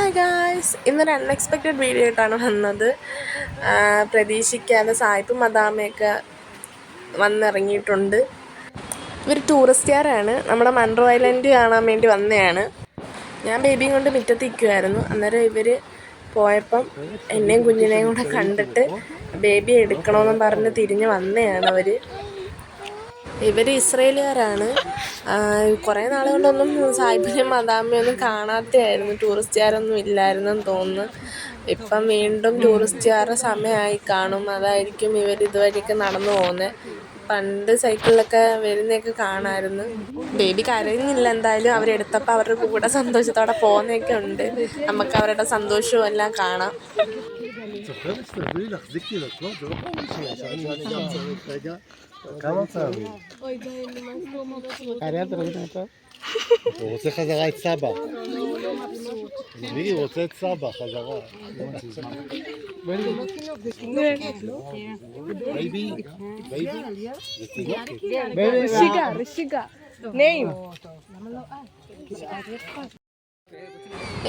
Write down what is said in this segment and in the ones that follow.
Hi guys, ഇന്നൊരു unexpected video ആയിട്ടാണ് വന്നത്. പ്രതീക്ഷിക്കാതെ സായിപ്പും മദാമയൊക്കെ വന്നിറങ്ങിയിട്ടുണ്ട്. ഇവർ ടൂറിസ്റ്റുകാരാണ്. നമ്മുടെ മൺട്രോ ഐലൻഡ് കാണാൻ വേണ്ടി വന്നതാണ്. ഞാൻ ബേബിയും കൊണ്ട് മുറ്റത്ത് നിൽക്കുമായിരുന്നു. അന്നേരം ഇവർ പോയപ്പം എന്നെയും കുഞ്ഞിനെയും കൂടെ കണ്ടിട്ട് ബേബി എടുക്കണമെന്നും പറഞ്ഞ് തിരിഞ്ഞ് വന്നതാണ് അവർ. ഇവർ ഇസ്രയേലുകാരാണ്. കുറേ നാൾ കൊണ്ടൊന്നും സായിപ്പിനെയും മദാമയൊന്നും കാണാത്തതായിരുന്നു. ടൂറിസ്റ്റുകാരൊന്നും ഇല്ലായിരുന്നെന്ന് തോന്നുന്നു. ഇപ്പം വീണ്ടും ടൂറിസ്റ്റുകാരുടെ സമയമായി കാണും. അതായിരിക്കും ഇവർ ഇതുവഴിയൊക്കെ നടന്നു പോകുന്നത്. പണ്ട് സൈക്കിളിലൊക്കെ വരുന്നതൊക്കെ കാണാമായിരുന്നു. ബേബി കരയുന്നില്ല. എന്തായാലും അവരെടുത്തപ്പോൾ അവരുടെ കൂടെ സന്തോഷത്തോടെ പോകുന്നതൊക്കെ ഉണ്ട്. നമുക്ക് അവരുടെ സന്തോഷവും എല്ലാം കാണാം. כמה פעמים? הוא רוצה חזרה את סבא. הוא רוצה את סבא חזרה. בייבי, זה תינוקת. רשיגה, נעים.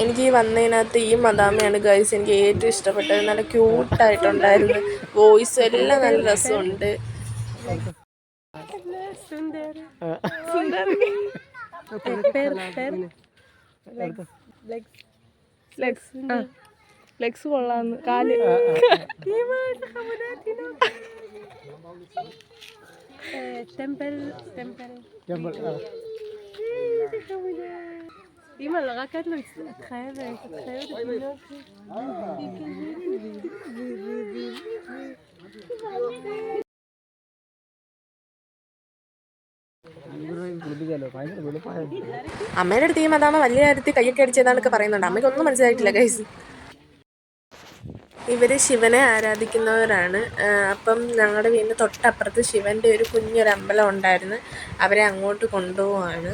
എനിക്ക് ഈ വന്നതിനകത്ത് ഈ മദാമയാണ് ഗൈസ് എനിക്ക് ഏറ്റവും ഇഷ്ടപ്പെട്ടത്. നല്ല ക്യൂട്ടായിട്ടുണ്ടായിരുന്നു. വോയിസ് എല്ലാം നല്ല രസമുണ്ട്. ലെഗ്സ് കൊള്ളാന്ന് കാല് אימא, רק את לא חייבת לבנות. അമ്മയുടെ അടുത്ത് ഈ മദാമ വലിയ കാര്യത്തിൽ കയ്യൊക്കെ അടിച്ചതാന്നൊക്കെ പറയുന്നുണ്ട്. അമ്മയ്ക്കൊന്നും മനസ്സിലായിട്ടില്ല ഗൈസ്. ഇവർ ശിവനെ ആരാധിക്കുന്നവരാണ്. അപ്പം ഞങ്ങളുടെ വീടിന് തൊട്ടപ്പുറത്ത് ശിവൻ്റെ ഒരു കുഞ്ഞൊരു അമ്പലം ഉണ്ടായിരുന്നു. അവരെ അങ്ങോട്ട് കൊണ്ടുപോവാണ്.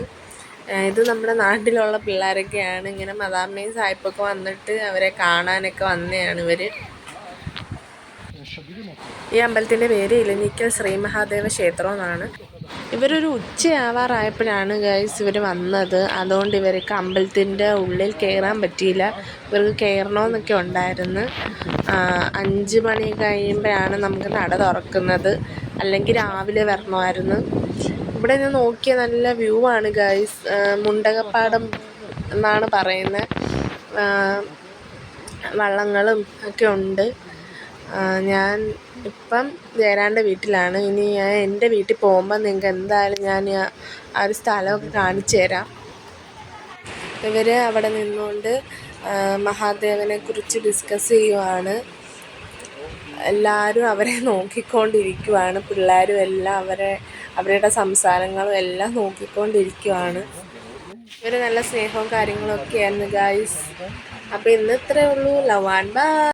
ഇത് നമ്മുടെ നാട്ടിലുള്ള പിള്ളേരൊക്കെയാണ്. ഇങ്ങനെ മദാമയും സായിപ്പൊക്കെ വന്നിട്ട് അവരെ കാണാനൊക്കെ വന്നതാണ് ഇവർ. ഈ അമ്പലത്തിൻ്റെ പേര് ഇലഞ്ഞിക്കൽ ശ്രീ മഹാദേവ ക്ഷേത്രം എന്നാണ്. ഇവരൊരു ഉച്ചയാവാറായപ്പോഴാണ് ഗൈസ് ഇവർ വന്നത്. അതുകൊണ്ട് ഇവർക്ക് അമ്പലത്തിൻ്റെ ഉള്ളിൽ കയറാൻ പറ്റിയില്ല. ഇവർക്ക് കയറണമെന്നൊക്കെ ഉണ്ടായിരുന്നു. 5 മണി കഴിയുമ്പോഴാണ് നമുക്ക് നട തുറക്കുന്നത്. അല്ലെങ്കിൽ രാവിലെ വരണമായിരുന്നു. ഇവിടെ നിന്ന് നോക്കിയ നല്ല വ്യൂ ആണ് ഗൈസ്. മുണ്ടകപ്പാടം എന്നാണ് പറയുന്നത്. വള്ളങ്ങളും ഒക്കെ ഉണ്ട്. ഞാൻ ഇപ്പം ജയരാൻ്റെ വീട്ടിലാണ്. ഇനി ഞാൻ എൻ്റെ വീട്ടിൽ പോകുമ്പോൾ നിങ്ങൾക്ക് എന്തായാലും ഞാൻ ആ ഒരു സ്ഥലമൊക്കെ കാണിച്ചു തരാം. ഇവർ അവിടെ നിന്നുകൊണ്ട് മഹാദേവനെക്കുറിച്ച് ഡിസ്കസ് ചെയ്യുവാണ്. എല്ലാവരും അവരെ നോക്കിക്കൊണ്ടിരിക്കുവാണ്. പിള്ളേരും എല്ലാം അവരുടെ സംസാരങ്ങളും എല്ലാം നോക്കിക്കൊണ്ടിരിക്കുവാണ്. ഇവർ നല്ല സ്നേഹവും കാര്യങ്ങളൊക്കെ ആയിരുന്നു ഗൈസ്. അപ്പോൾ ഇന്ന് ഇത്രയേ ഉള്ളൂ. Love and by.